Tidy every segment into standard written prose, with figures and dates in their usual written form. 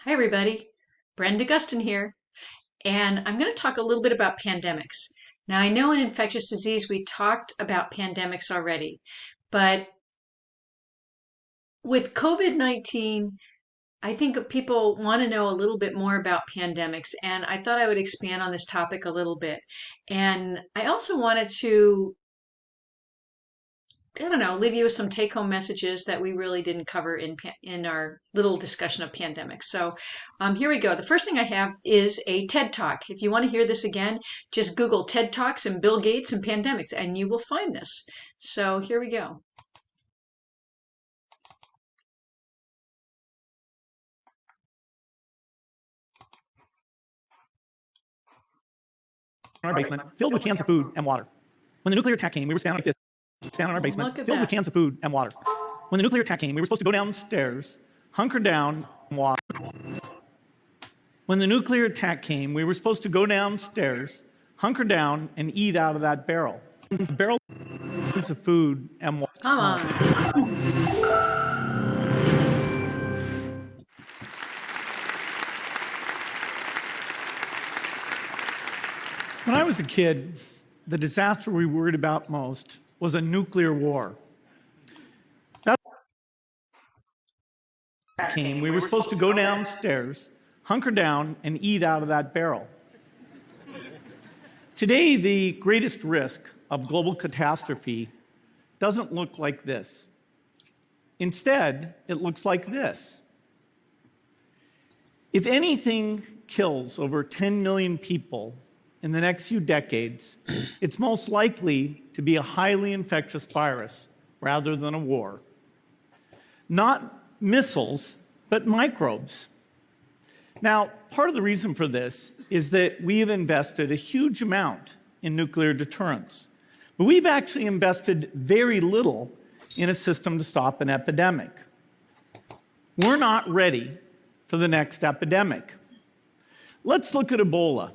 Hi, everybody. Brenda Gustin here, and I'm going to talk a little bit about pandemics. Now, I know in infectious disease we talked about pandemics already, but with COVID-19, I think people want to know a little bit more about pandemics, and I thought I would expand on this topic a little bit. And I also wanted to I don't know, leave you with some take-home messages that we really didn't cover in our little discussion of pandemics. So here we go. The first thing I have is a TED Talk. If you want to hear this again, just Google TED Talks and Bill Gates and pandemics, and you will find this. So here we go. In our basement, filled with cans of food and water. When the nuclear attack came, we were standing like this, standing in our basement, filled with cans of food and water. When the nuclear attack came, we were supposed to go downstairs, hunker down, and water. When the nuclear attack came, we were supposed to go downstairs, hunker down, and eat out of that barrel. Barrel of food and water. Come on. When I was a kid, the disaster we worried about most was a nuclear war. That came, we were supposed to go downstairs, hunker down, and eat out of that barrel. Today, the greatest risk of global catastrophe doesn't look like this. Instead, it looks like this. If anything kills over 10 million people in the next few decades, it's most likely to be a highly infectious virus rather than a war. Not missiles, but microbes. Now, part of the reason for this is that we have invested a huge amount in nuclear deterrence, but we've actually invested very little in a system to stop an epidemic. We're not ready for the next epidemic. Let's look at Ebola.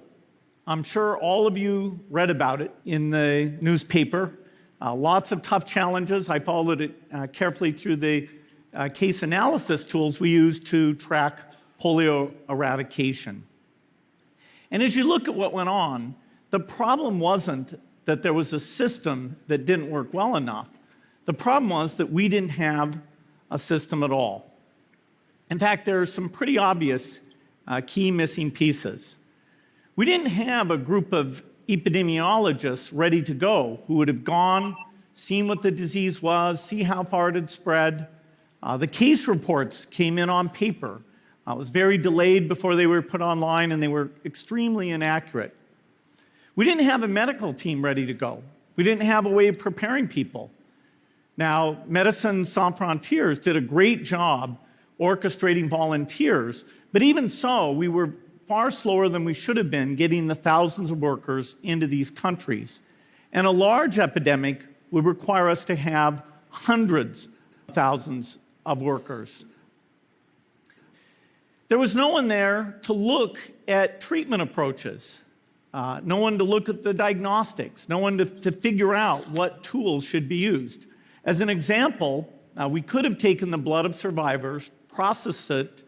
I'm sure all of you read about it in the newspaper. Lots of tough challenges. I followed it carefully through the case analysis tools we use to track polio eradication. And as you look at what went on, the problem wasn't that there was a system that didn't work well enough. The problem was that we didn't have a system at all. In fact, there are some pretty obvious key missing pieces. We didn't have a group of epidemiologists ready to go who would have gone, seen what the disease was, see how far it had spread. The case reports came in on paper. It was very delayed before they were put online, and they were extremely inaccurate. We didn't have a medical team ready to go. We didn't have a way of preparing people. Now, Médecins Sans Frontières did a great job orchestrating volunteers, but even so, we were far slower than we should have been getting the thousands of workers into these countries. And a large epidemic would require us to have hundreds of thousands of workers. There was no one there to look at treatment approaches, no one to look at the diagnostics, no one to figure out what tools should be used. As an example, we could have taken the blood of survivors, processed it,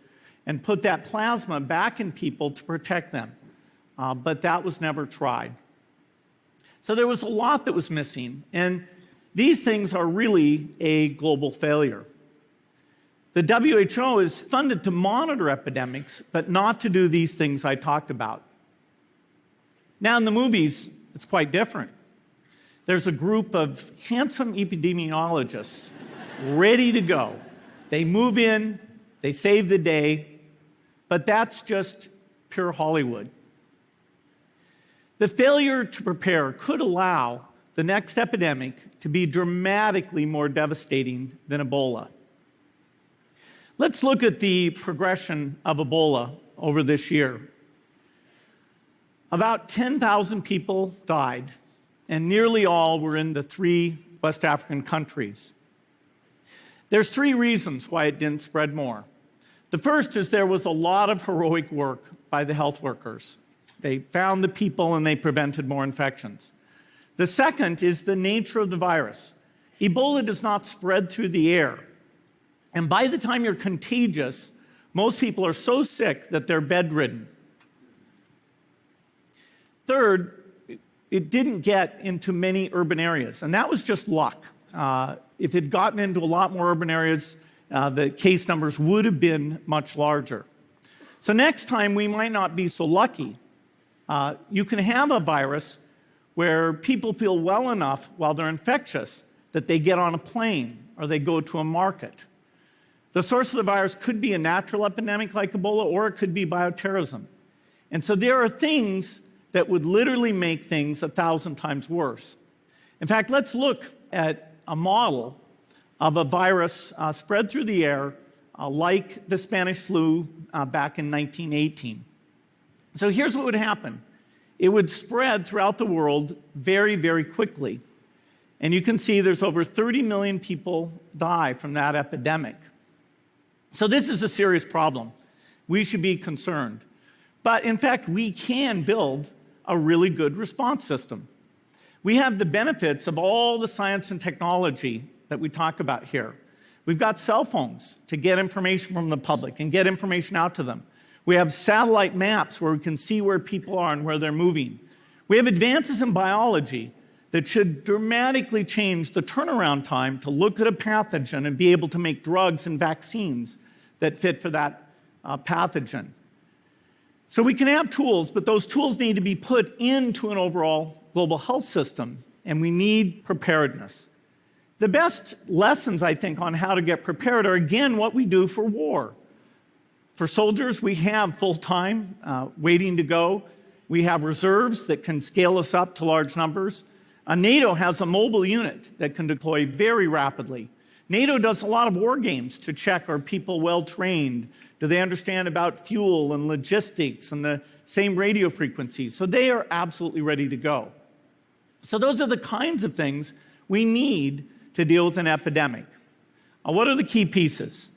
and put that plasma back in people to protect them. But that was never tried. So there was a lot that was missing, and these things are really a global failure. The WHO is funded to monitor epidemics, but not to do these things I talked about. Now in the movies, it's quite different. There's a group of handsome epidemiologists ready to go. They move in, they save the day, but that's just pure Hollywood. The failure to prepare could allow the next epidemic to be dramatically more devastating than Ebola. Let's look at the progression of Ebola over this year. About 10,000 people died, and nearly all were in the 3 West African countries. There's 3 reasons why it didn't spread more. The first is there was a lot of heroic work by the health workers. They found the people and they prevented more infections. The second is the nature of the virus. Ebola does not spread through the air. And by the time you're contagious, Most people are so sick that they're bedridden. Third, it didn't get into many urban areas, and that was just luck. If it had gotten into a lot more urban areas, the case numbers would have been much larger. So next time, we might not be so lucky. You can have a virus where people feel well enough while they're infectious that they get on a plane or they go to a market. The source of the virus could be a natural epidemic like Ebola, or it could be bioterrorism. And so there are things that would literally make things 1,000 times worse. In fact, let's look at a model of a virus spread through the air like the Spanish flu back in 1918. So here's what would happen. It would spread throughout the world very, very quickly. And you can see there's over 30 million people die from that epidemic. So this is a serious problem. We should be concerned. But in fact, we can build a really good response system. We have the benefits of all the science and technology that we talk about here. We've got cell phones to get information from the public and get information out to them. We have satellite maps where we can see where people are and where they're moving. We have advances in biology that should dramatically change the turnaround time to look at a pathogen and be able to make drugs and vaccines that fit for that pathogen. So we can have tools, but those tools need to be put into an overall global health system, and we need preparedness. The best lessons, I think, on how to get prepared are, again, what we do for war. For soldiers, we have full-time waiting to go. We have reserves that can scale us up to large numbers. NATO has a mobile unit that can deploy very rapidly. NATO does a lot of war games to check, are people well-trained? Do they understand about fuel and logistics and the same radio frequencies? So they are absolutely ready to go. So those are the kinds of things we need to deal with an epidemic. What are the key pieces?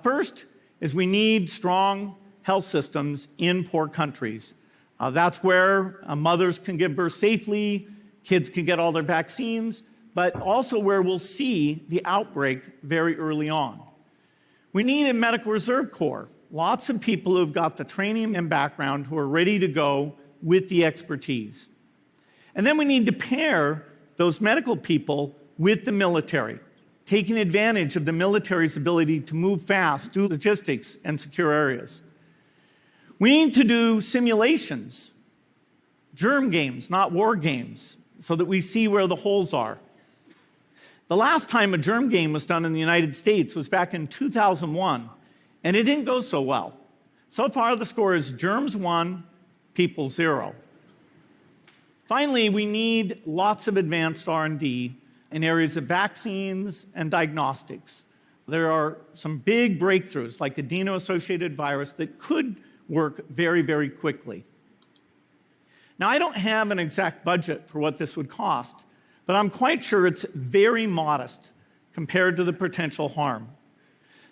First is we need strong health systems in poor countries. That's where mothers can give birth safely, kids can get all their vaccines, but also where we'll see the outbreak very early on. We need a medical reserve corps, lots of people who've got the training and background who are ready to go with the expertise. And then we need to pair those medical people with the military, taking advantage of the military's ability to move fast, do logistics, and secure areas. We need to do simulations, germ games, not war games, so that we see where the holes are. The last time a germ game was done in the United States was back in 2001, and it didn't go so well. So far, the score is germs 1, people 0. Finally, we need lots of advanced R&D in areas of vaccines and diagnostics. There are some big breakthroughs, like adeno-associated virus, that could work very, very quickly. Now, I don't have an exact budget for what this would cost, but I'm quite sure it's very modest compared to the potential harm.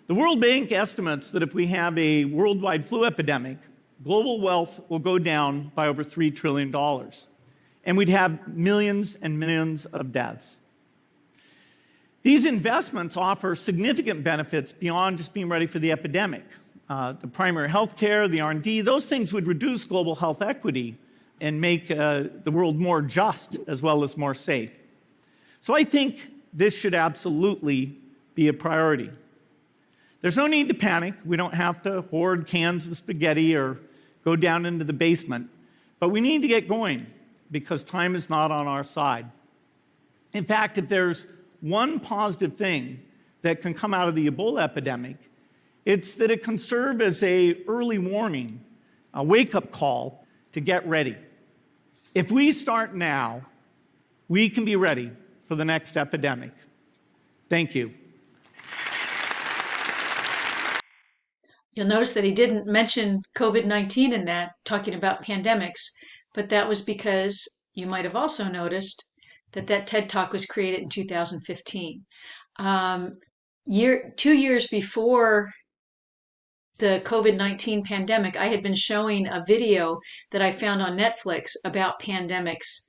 The World Bank estimates that if we have a worldwide flu epidemic, global wealth will go down by over $3 trillion, and we'd have millions and millions of deaths. These investments offer significant benefits beyond just being ready for the epidemic. The primary health care, the R&D, those things would reduce global health equity and make the world more just as well as more safe. So I think this should absolutely be a priority. There's no need to panic. We don't have to hoard cans of spaghetti or go down into the basement. But we need to get going because time is not on our side. In fact, if there's one positive thing that can come out of the Ebola epidemic, it's that it can serve as an early warning, a wake-up call to get ready. If we start now, we can be ready for the next epidemic. Thank you. You'll notice that he didn't mention COVID-19 in that, talking about pandemics, but that was because you might have also noticed that that TED Talk was created in 2015. 2 years before the COVID-19 pandemic, I had been showing a video that I found on Netflix about pandemics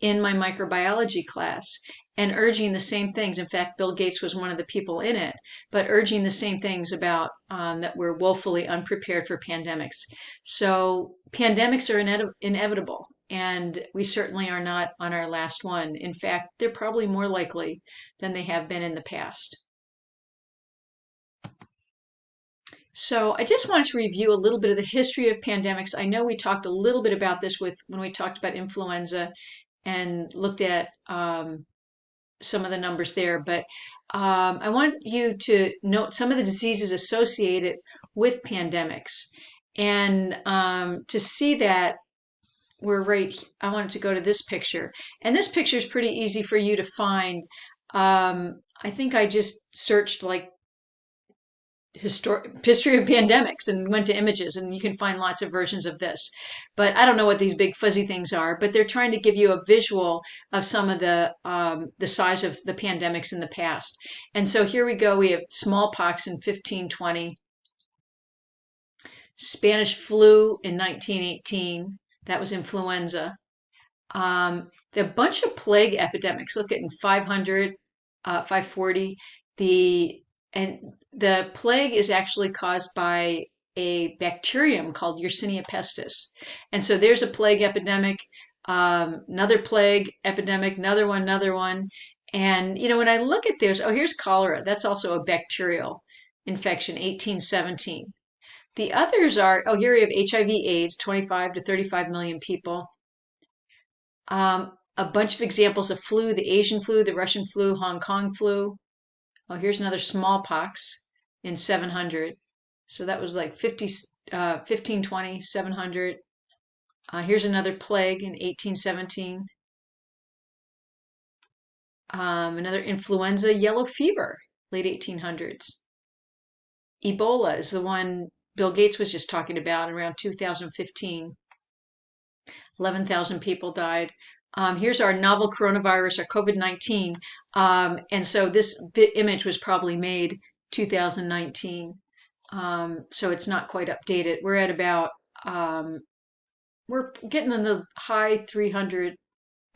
in my microbiology class. and urging the same things. In fact, Bill Gates was one of the people in it, but urging the same things about that we're woefully unprepared for pandemics. So pandemics are inevitable, and we certainly are not on our last one. In fact, they're probably more likely than they have been in the past. So I just wanted to review a little bit of the history of pandemics. I know we talked a little bit about this when we talked about influenza and looked at some of the numbers there, but I want you to note some of the diseases associated with pandemics. And to see that we're right, I wanted to go to this picture. And this picture is pretty easy for you to find. I think I just searched like history of pandemics and went to images, and you can find lots of versions of this, but I don't know what these big fuzzy things are, but they're trying to give you a visual of some of the size of the pandemics in the past. And so here we go. We have smallpox in 1520, Spanish flu in 1918. That was influenza. The bunch of plague epidemics. Look at in 500, 540. The and the plague is actually caused by a bacterium called Yersinia pestis. And so there's a plague epidemic, another plague epidemic, another one, another one. And when I look at this, oh, here's cholera. That's also a bacterial infection, 1817. The others are, oh, here we have HIV/AIDS, 25 to 35 million people. A bunch of examples of flu, the Asian flu, the Russian flu, Hong Kong flu. Oh, here's another smallpox in 700. So that was like 1520, 700. Here's another plague in 1817. Another influenza, yellow fever, late 1800s. Ebola is the one Bill Gates was just talking about around 2015. 11,000 people died. Here's our novel coronavirus, our COVID-19. And so this image was probably made 2019. So it's not quite updated. We're at about, we're getting in the high 300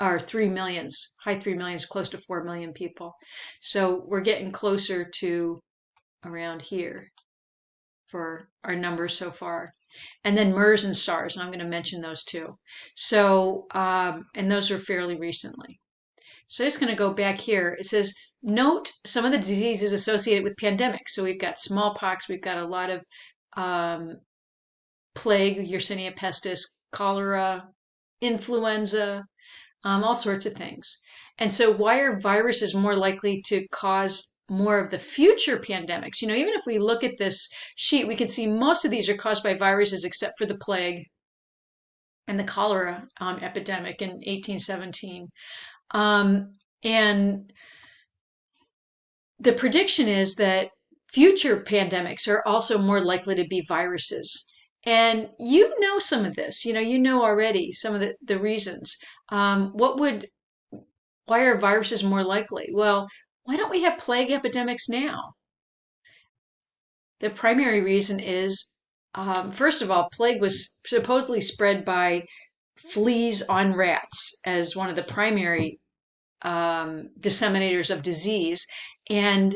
or 3 millions, high 3 millions, close to 4 million people. So we're getting closer to around here for our numbers so far. And then MERS and SARS, and I'm going to mention those too. So, and those are fairly recently. So I'm just going to go back here. It says, note some of the diseases associated with pandemics. So we've got smallpox, we've got a lot of plague, Yersinia pestis, cholera, influenza, all sorts of things. And so why are viruses more likely to cause more of the future pandemics? Even if we look at this sheet, we can see most of these are caused by viruses except for the plague and the cholera epidemic in 1817. And the prediction is that future pandemics are also more likely to be viruses. And some of this, already some of the reasons. Why are viruses more likely? Well, why don't we have plague epidemics now? The primary reason is, first of all, plague was supposedly spread by fleas on rats as one of the primary disseminators of disease. And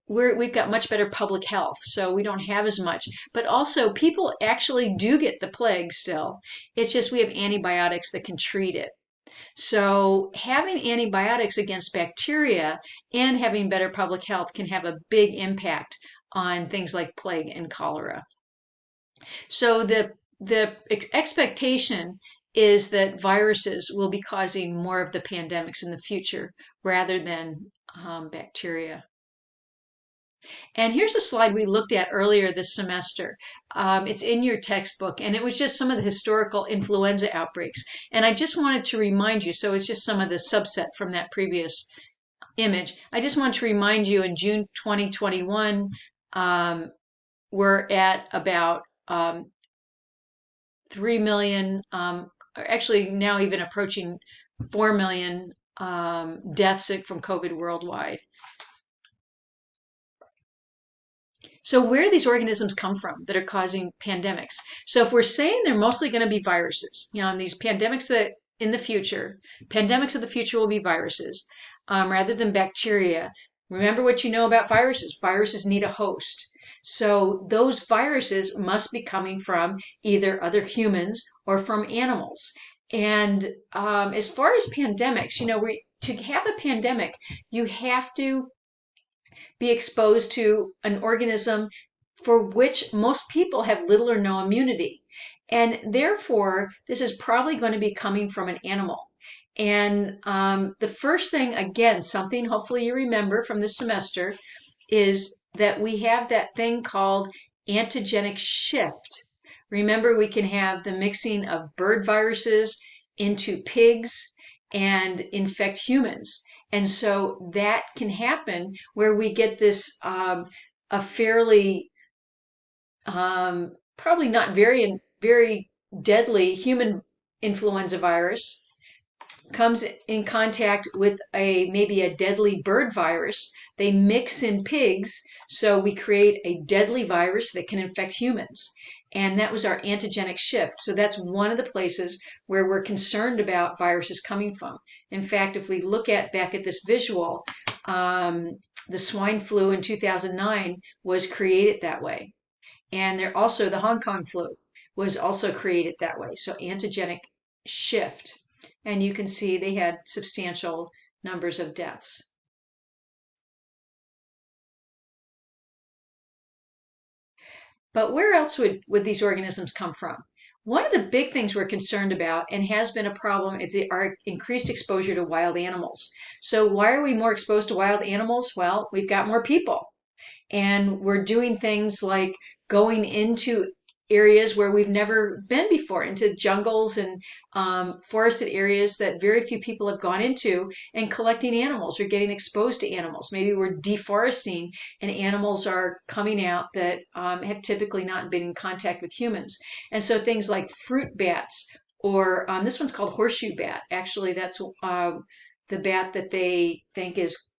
we've got much better public health, so we don't have as much. But also, people actually do get the plague still. It's just we have antibiotics that can treat it. So having antibiotics against bacteria and having better public health can have a big impact on things like plague and cholera. So the expectation is that viruses will be causing more of the pandemics in the future rather than bacteria. And here's a slide we looked at earlier this semester. It's in your textbook, and it was just some of the historical influenza outbreaks. And I just wanted to remind you, so it's just some of the subset from that previous image. I just want to remind you in June 2021, we're at about 3 million, actually now even approaching 4 million deaths from COVID worldwide. So where do these organisms come from that are causing pandemics? So if we're saying they're mostly going to be viruses, and these pandemics that in the future, pandemics of the future will be viruses. rather than bacteria. Remember what you know about viruses. Viruses need a host. So those viruses must be coming from either other humans or from animals. And as far as pandemics, to have a pandemic, you have to be exposed to an organism for which most people have little or no immunity. And therefore, this is probably going to be coming from an animal. And the first thing, again, something hopefully you remember from this semester, is that we have that thing called antigenic shift. Remember, we can have the mixing of bird viruses into pigs and infect humans. And so that can happen where we get this a fairly probably not very deadly human influenza virus comes in contact with a maybe a deadly bird virus. They mix in pigs, so we create a deadly virus that can infect humans. And that was our antigenic shift. So that's one of the places where we're concerned about viruses coming from. In fact, if we look at back at this visual, the swine flu in 2009 was created that way. And there also the Hong Kong flu was also created that way. So antigenic shift. And you can see they had substantial numbers of deaths. But where else would these organisms come from? One of the big things we're concerned about and has been a problem is our increased exposure to wild animals. So why are we more exposed to wild animals? Well, we've got more people. And we're doing things like going into areas where we've never been before, into jungles and forested areas that very few people have gone into, and collecting animals or getting exposed to animals. Maybe we're deforesting and animals are coming out that have typically not been in contact with humans. And so things like fruit bats, or this one's called horseshoe bat. Actually, that's the bat that they think is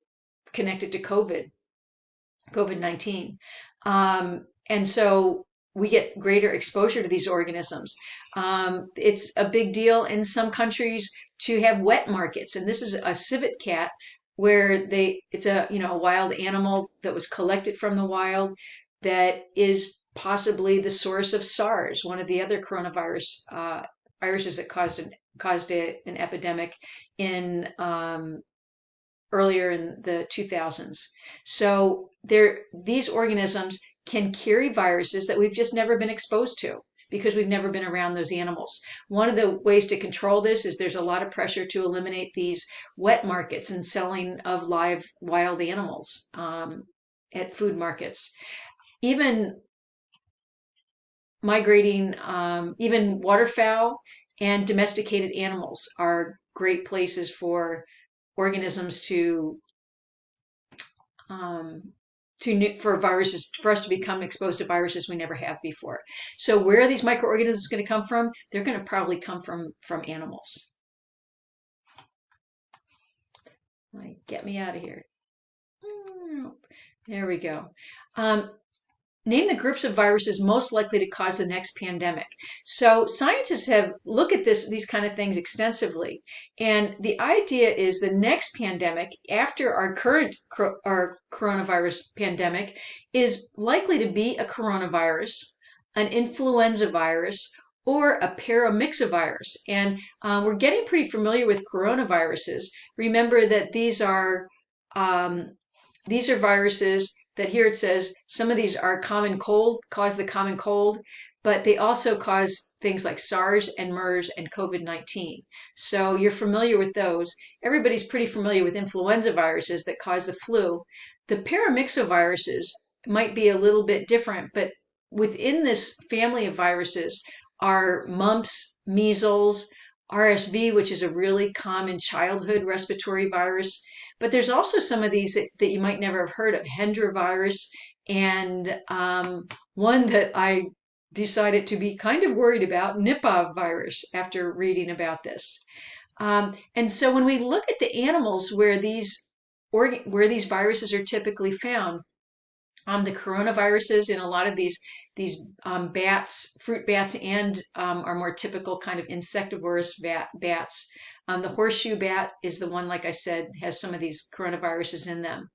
connected to COVID-19. And so we get greater exposure to these organisms. It's a big deal in some countries to have wet markets. And this is a civet cat where it's a wild animal that was collected from the wild that is possibly the source of SARS, one of the other coronavirus viruses that caused an epidemic in earlier in the 2000s. So these organisms can carry viruses that we've just never been exposed to because we've never been around those animals. One of the ways to control this is there's a lot of pressure to eliminate these wet markets and selling of live wild animals at food markets. Even migrating, even waterfowl and domesticated animals are great places for organisms for viruses, for us to become exposed to viruses we never have before. So where are these microorganisms going to come from? They're going to probably come from animals. Get me out of here. There we go. Name the groups of viruses most likely to cause the next pandemic. So scientists have looked at these kind of things extensively, and the idea is the next pandemic after our coronavirus pandemic is likely to be a coronavirus, an influenza virus, or a paramyxovirus. And we're getting pretty familiar with coronaviruses. Remember that these are viruses that here it says some of these are cause the common cold, but they also cause things like SARS and MERS and COVID-19. So you're familiar with those. Everybody's pretty familiar with influenza viruses that cause the flu. The paramyxoviruses might be a little bit different, but within this family of viruses are mumps, measles, RSV, which is a really common childhood respiratory virus. But there's also some of these that you might never have heard of, Hendra virus, and one that I decided to be kind of worried about, Nipah virus, after reading about this. And so when we look at the animals where these viruses are typically found, The coronaviruses in a lot of these bats, fruit bats, and our more typical kind of insectivorous bats. The horseshoe bat is the one, like I said, has some of these coronaviruses in them.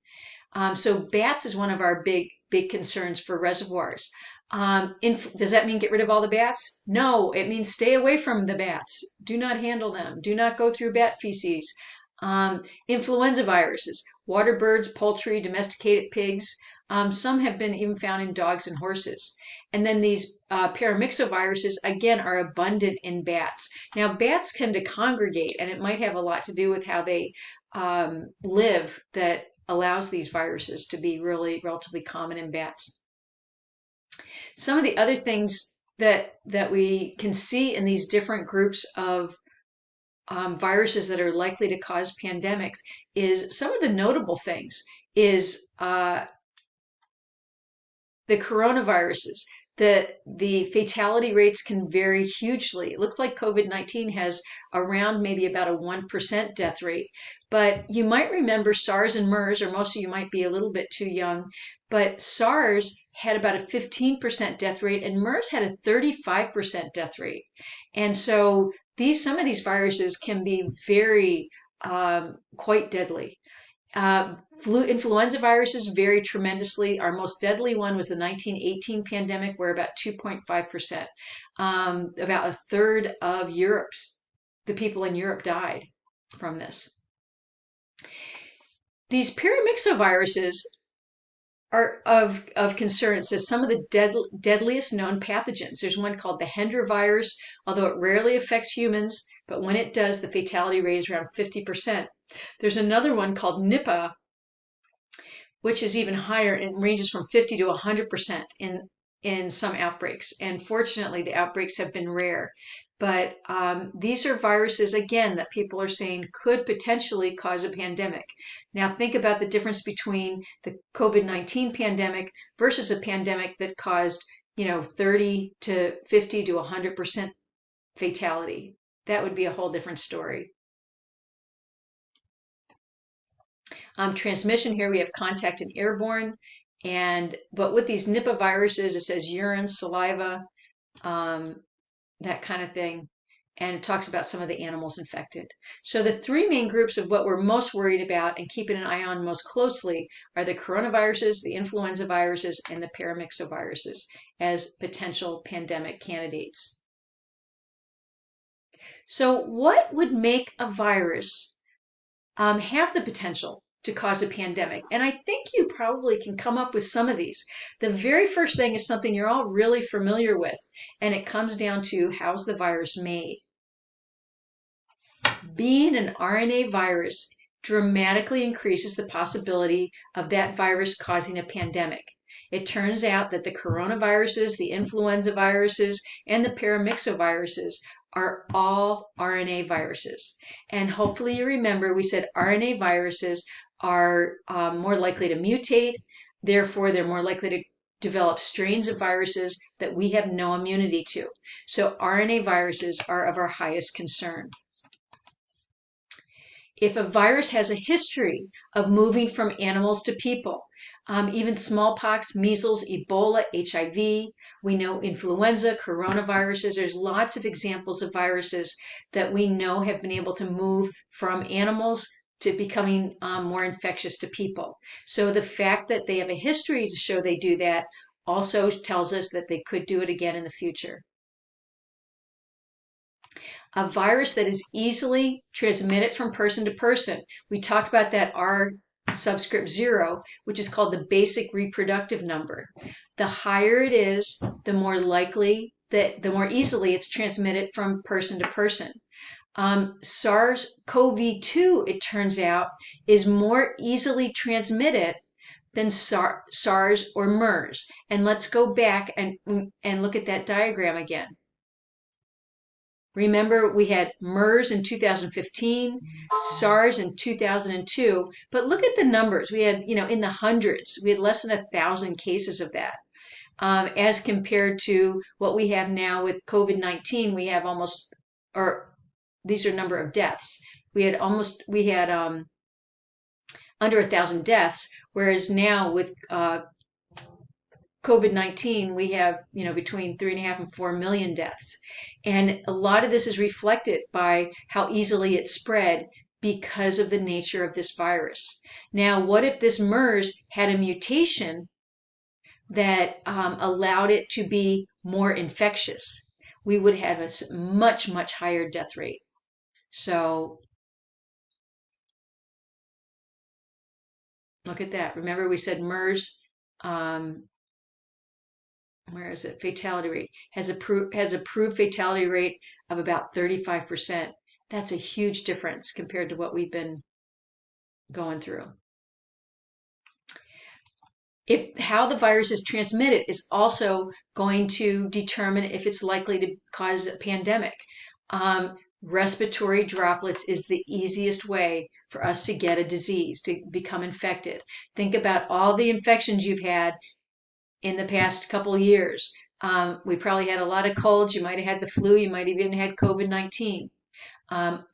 So bats is one of our big concerns for reservoirs. Does that mean get rid of all the bats? No, it means stay away from the bats. Do not handle them. Do not go through bat feces. Influenza viruses, water birds, poultry, domesticated pigs. Some have been even found in dogs and horses. And then these paramyxoviruses, again, are abundant in bats. Now, bats tend to congregate, and it might have a lot to do with how they live that allows these viruses to be really relatively common in bats. Some of the other things that we can see in these different groups of viruses that are likely to cause pandemics is some of the notable things is the coronaviruses. The fatality rates can vary hugely. It looks like COVID-19 has around maybe about a 1% death rate. But you might remember SARS and MERS, or most of you might be a little bit too young, but SARS had about a 15% death rate and MERS had a 35% death rate. And so some of these viruses can be very quite deadly. Influenza viruses vary tremendously. Our most deadly one was the 1918 pandemic, where about 2.5%, about a third of the people in Europe died from this. These paramyxoviruses are of concern. It says some of the deadliest known pathogens. There's one called the Hendra virus, although it rarely affects humans, but when it does, the fatality rate is around 50%. There's another one called Nipah, which is even higher and ranges from 50 to 100% in some outbreaks. And fortunately, the outbreaks have been rare. But these are viruses, again, that people are saying could potentially cause a pandemic. Now, think about the difference between the COVID-19 pandemic versus a pandemic that caused, 30 to 50 to 100% fatality. That would be a whole different story. Transmission here, we have contact and airborne. But with these Nipah viruses, it says urine, saliva, that kind of thing. And it talks about some of the animals infected. So the three main groups of what we're most worried about and keeping an eye on most closely are the coronaviruses, the influenza viruses, and the paramyxoviruses as potential pandemic candidates. So what would make a virus have the potential to cause a pandemic? And I think you probably can come up with some of these. The very first thing is something you're all really familiar with, and it comes down to how's the virus made? Being an RNA virus dramatically increases the possibility of that virus causing a pandemic. It turns out that the coronaviruses, the influenza viruses, and the paramyxoviruses are all RNA viruses. And hopefully you remember we said RNA viruses are more likely to mutate. Therefore, they're more likely to develop strains of viruses that we have no immunity to. So RNA viruses are of our highest concern. If a virus has a history of moving from animals to people, even smallpox, measles, Ebola, HIV, we know influenza, coronaviruses, there's lots of examples of viruses that we know have been able to move from animals to becoming more infectious to people. So the fact that they have a history to show they do that also tells us that they could do it again in the future. A virus that is easily transmitted from person to person. We talked about that R subscript 0, which is called the basic reproductive number. The higher it is, the more easily it's transmitted from person to person. SARS-CoV-2, it turns out, is more easily transmitted than SARS or MERS. And let's go back and look at that diagram again. Remember, we had MERS in 2015, SARS in 2002, but look at the numbers. We had, in the hundreds. We had less than 1,000 cases of that. As compared to what we have now with COVID-19, we have these are number of deaths. We had under 1,000 deaths, whereas now with COVID-19, we have, between 3.5 and 4 million deaths. And a lot of this is reflected by how easily it spread because of the nature of this virus. Now, what if this MERS had a mutation that allowed it to be more infectious? We would have a much, much higher death rate. So look at that. Remember, we said MERS, um, where is it? Fatality rate has a proved fatality rate of about 35%. That's a huge difference compared to what we've been going through. If how the virus is transmitted is also going to determine if it's likely to cause a pandemic. Respiratory droplets is the easiest way for us to get a disease, to become infected. Think about all the infections you've had in the past couple of years. We probably had a lot of colds. You might have had the flu. You might have even had COVID-19.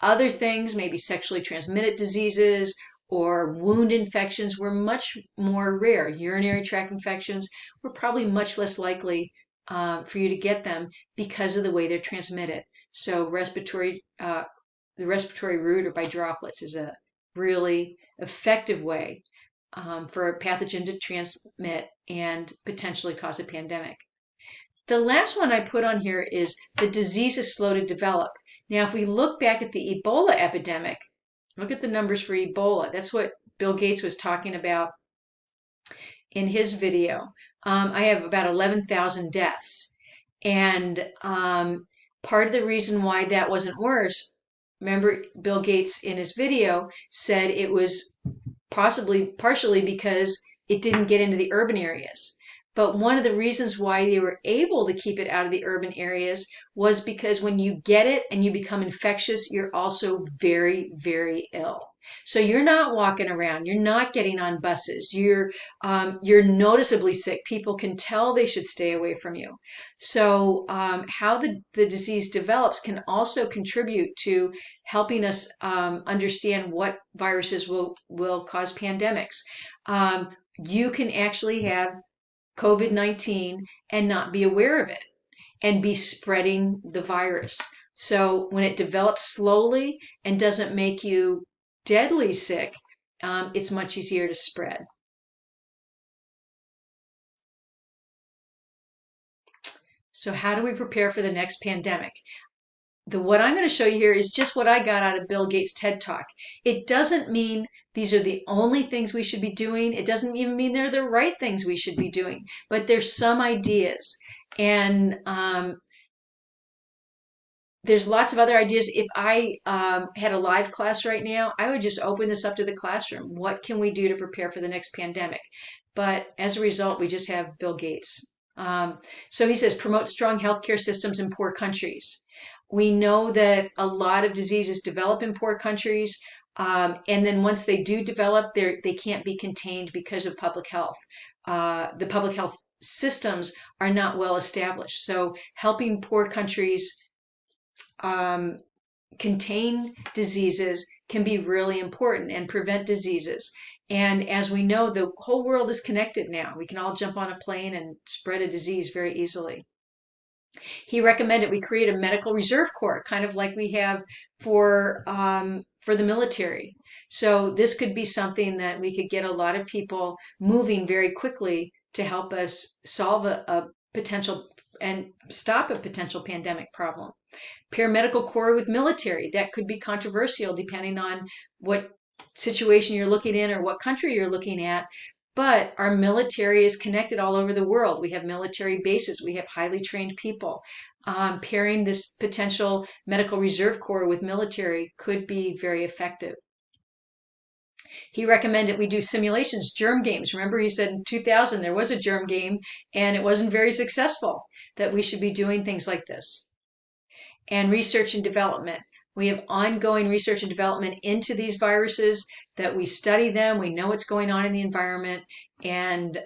Other things, maybe sexually transmitted diseases or wound infections, were much more rare. Urinary tract infections were probably much less likely for you to get them because of the way they're transmitted. So the respiratory route or by droplets is a really effective way for a pathogen to transmit and potentially cause a pandemic. The last one I put on here is the disease is slow to develop. Now, if we look back at the Ebola epidemic, look at the numbers for Ebola. That's what Bill Gates was talking about in his video. I have about 11,000 deaths. And part of the reason why that wasn't worse, remember Bill Gates in his video said it was partially because it didn't get into the urban areas. But one of the reasons why they were able to keep it out of the urban areas was because when you get it and you become infectious, you're also very, very ill. So you're not walking around, you're not getting on buses, you're noticeably sick. People can tell they should stay away from you. So how the disease develops can also contribute to helping us understand what viruses will cause pandemics. You can actually have COVID-19 and not be aware of it and be spreading the virus. So when it develops slowly and doesn't make you deadly sick, it's much easier to spread. So how do we prepare for the next pandemic? What I'm going to show you here is just what I got out of Bill Gates' TED Talk. It doesn't mean these are the only things we should be doing. It doesn't even mean they're the right things we should be doing, but there's some ideas. And there's lots of other ideas. If I had a live class right now, I would just open this up to the classroom. What can we do to prepare for the next pandemic? But as a result, we just have Bill Gates. So he says, promote strong healthcare systems in poor countries. We know that a lot of diseases develop in poor countries, and then once they do develop, they can't be contained because of public health. The public health systems are not well established. So helping poor countries contain diseases can be really important and prevent diseases. And as we know, the whole world is connected now. We can all jump on a plane and spread a disease very easily. He recommended we create a medical reserve corps, kind of like we have for the military. So this could be something that we could get a lot of people moving very quickly to help us solve a potential and stop a potential pandemic problem. Pair medical corps with military. That could be controversial depending on what situation you're looking in or what country you're looking at. But our military is connected all over the world. We have military bases. We have highly trained people. Pairing this potential medical reserve corps with military could be very effective. He recommended we do simulations, germ games. Remember, he said in 2000 there was a germ game and it wasn't very successful, that we should be doing things like this. And research and development. We have ongoing research and development into these viruses, that we study them, we know what's going on in the environment, and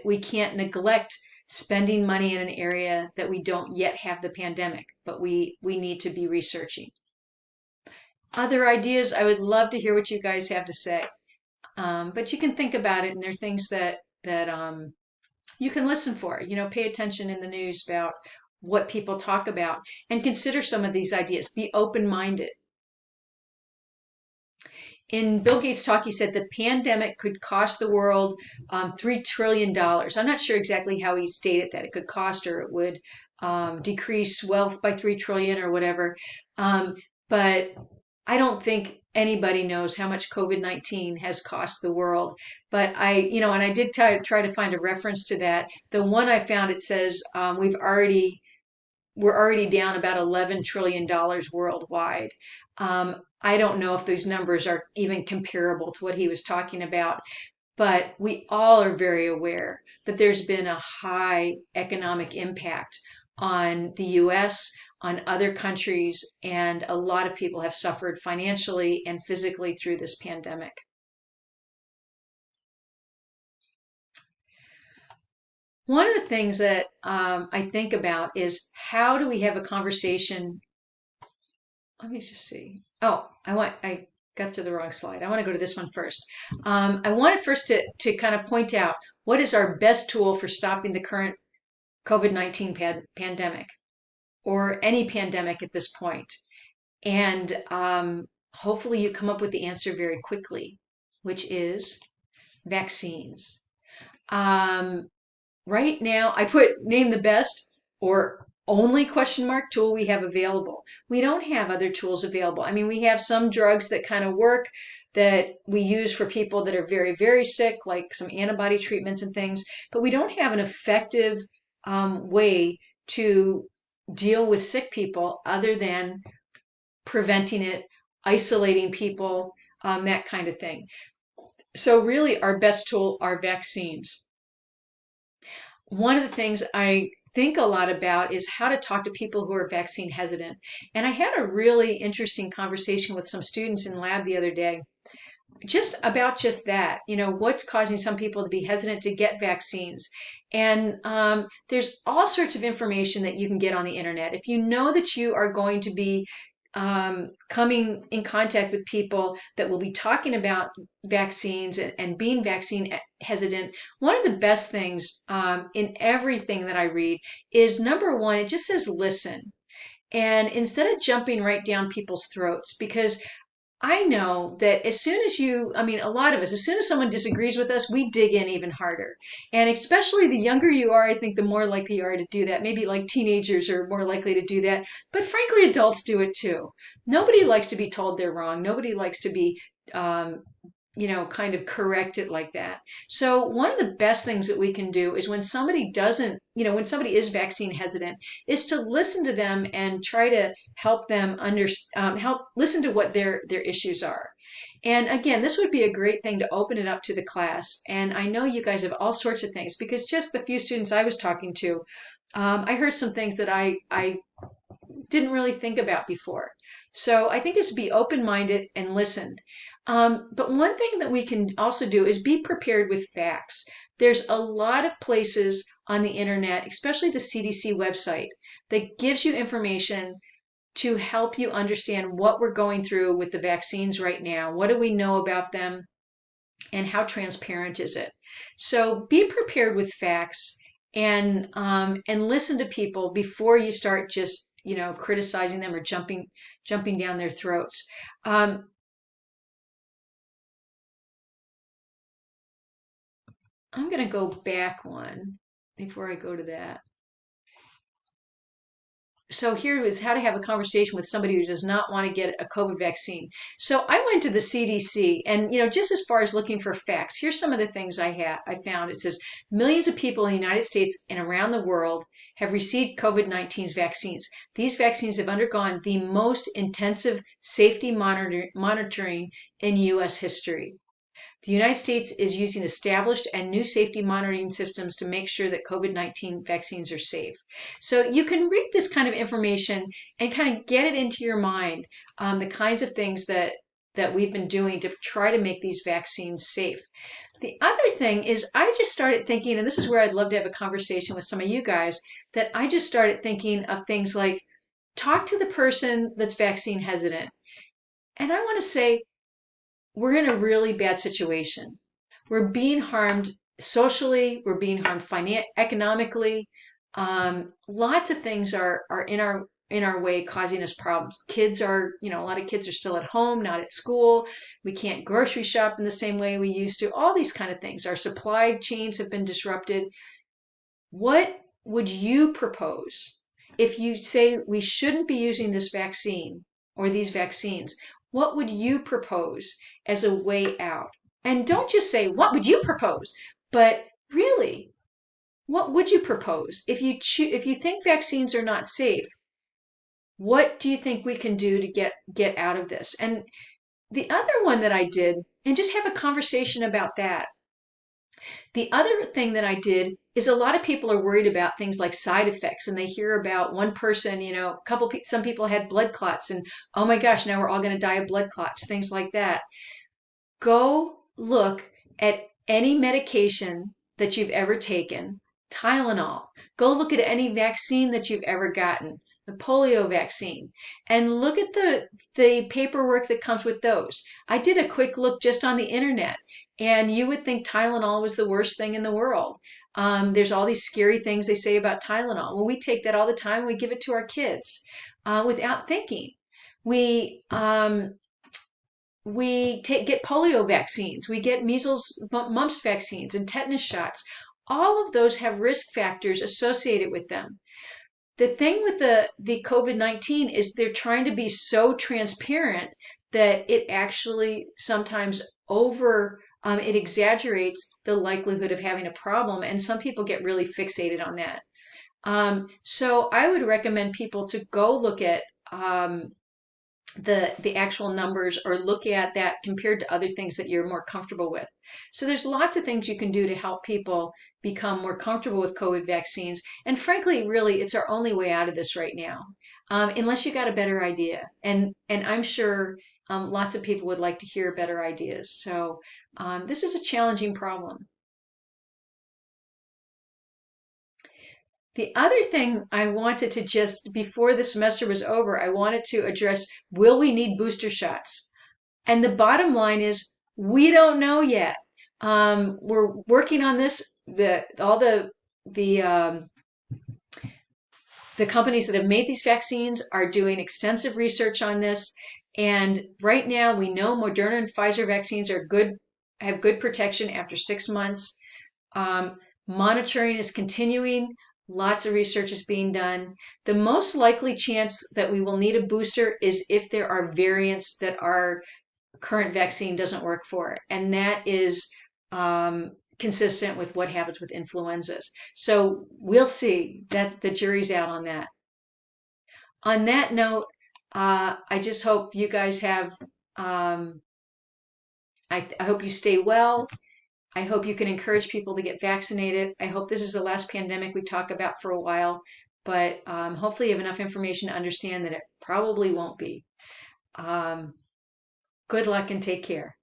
we can't neglect spending money in an area that we don't yet have the pandemic, but we need to be researching. Other ideas, I would love to hear what you guys have to say. But you can think about it, and there are things that that you can listen for. Pay attention in the news about what people talk about and consider some of these ideas. Be open-minded. In Bill Gates' talk, he said the pandemic could cost the world $3 trillion. I'm not sure exactly how he stated that. It could cost or it would decrease wealth by 3 trillion or whatever. But I don't think anybody knows how much COVID-19 has cost the world. But and I did try to find a reference to that. The one I found, it says we're already down about $11 trillion worldwide. I don't know if those numbers are even comparable to what he was talking about, but we all are very aware that there's been a high economic impact on the US, on other countries, and a lot of people have suffered financially and physically through this pandemic. One of the things that I think about is how do we have a conversation. Let me just see. Oh, I got to the wrong slide. I want to go to this one first. I wanted first to kind of point out what is our best tool for stopping the current COVID-19 pandemic or any pandemic at this point. And hopefully you come up with the answer very quickly, which is vaccines. Um, Right now, I put name the best or only question mark tool we have available. We don't have other tools available. I mean, we have some drugs that kind of work that we use for people that are very, very sick, like some antibody treatments and things, but we don't have an effective way to deal with sick people other than preventing it, isolating people, that kind of thing. So really, our best tool are vaccines. One of the things I think a lot about is how to talk to people who are vaccine hesitant. And I had a really interesting conversation with some students in lab the other day just about just that, what's causing some people to be hesitant to get vaccines. And there's all sorts of information that you can get on the internet. If you know that you are going to be coming in contact with people that will be talking about vaccines and being vaccine hesitant, one of the best things in everything that I read is number one, it just says listen. And instead of jumping right down people's throats, because I know that a lot of us, as soon as someone disagrees with us, we dig in even harder. And especially the younger you are, I think the more likely you are to do that. Maybe like teenagers are more likely to do that. But frankly, adults do it too. Nobody likes to be told they're wrong. Nobody likes to be, kind of corrected like that. So one of the best things that we can do is when somebody doesn't, when somebody is vaccine hesitant, is to listen to them and try to help them help listen to what their issues are. And again, this would be a great thing to open it up to the class. And I know you guys have all sorts of things because just the few students I was talking to, I heard some things that I didn't really think about before. So I think just be open-minded and listen. But one thing that we can also do is be prepared with facts. There's a lot of places on the internet, especially the CDC website, that gives you information to help you understand what we're going through with the vaccines right now. What do we know about them and how transparent is it? So be prepared with facts and listen to people before you start just criticizing them or jumping down their throats. I'm going to go back one before I go to that. So here is how to have a conversation with somebody who does not want to get a COVID vaccine. So I went to the CDC and, just as far as looking for facts, here's some of the things I found. It says millions of people in the United States and around the world have received COVID-19's vaccines. These vaccines have undergone the most intensive safety monitoring in U.S. history. The United States is using established and new safety monitoring systems to make sure that COVID-19 vaccines are safe. So you can read this kind of information and kind of get it into your mind, the kinds of things that we've been doing to try to make these vaccines safe. The other thing is I just started thinking, and this is where I'd love to have a conversation with some of you guys, that I just started thinking of things like talk to the person that's vaccine hesitant. And I want to say, we're in a really bad situation. We're being harmed socially, we're being harmed economically. Lots of things are in our way causing us problems. Kids are, a lot of kids are still at home, not at school. We can't grocery shop in the same way we used to. All these kind of things. Our supply chains have been disrupted. What would you propose if you say we shouldn't be using this vaccine or these vaccines? What would you propose as a way out? And don't just say, what would you propose? But really, what would you propose? If you think vaccines are not safe, what do you think we can do to get out of this? And the other one that I did, and just have a conversation about that. The other thing that I did is a lot of people are worried about things like side effects, and they hear about one person, some people had blood clots, and oh my gosh, now we're all going to die of blood clots, things like that. Go look at any medication that you've ever taken, Tylenol. Go look at any vaccine that you've ever gotten, the polio vaccine, and look at the paperwork that comes with those. I did a quick look just on the internet, and you would think Tylenol was the worst thing in the world. There's all these scary things they say about Tylenol. Well, we take that all the time. We give it to our kids without thinking. We get polio vaccines, we get measles, mumps vaccines, and tetanus shots. All of those have risk factors associated with them. The thing with the COVID-19 is they're trying to be so transparent that it actually sometimes it exaggerates the likelihood of having a problem, and some people get really fixated on that. So I would recommend people to go look at the actual numbers, or look at that compared to other things that you're more comfortable with. So there's lots of things you can do to help people become more comfortable with COVID vaccines. And frankly, really, it's our only way out of this right now, unless you got a better idea. And I'm sure lots of people would like to hear better ideas. So this is a challenging problem. The other thing I wanted to just, before the semester was over, I wanted to address, will we need booster shots? And the bottom line is, we don't know yet. We're working on this. All the companies that have made these vaccines are doing extensive research on this. And right now, we know Moderna and Pfizer vaccines have good protection after 6 months. Monitoring is continuing. Lots of research is being done. The most likely chance that we will need a booster is if there are variants that our current vaccine doesn't work for. And that is consistent with what happens with influenzas. So we'll see. That the jury's out on that. On that note, I just hope you guys have, I hope you stay well. I hope you can encourage people to get vaccinated. I hope this is the last pandemic we talk about for a while, but hopefully you have enough information to understand that it probably won't be. Good luck and take care.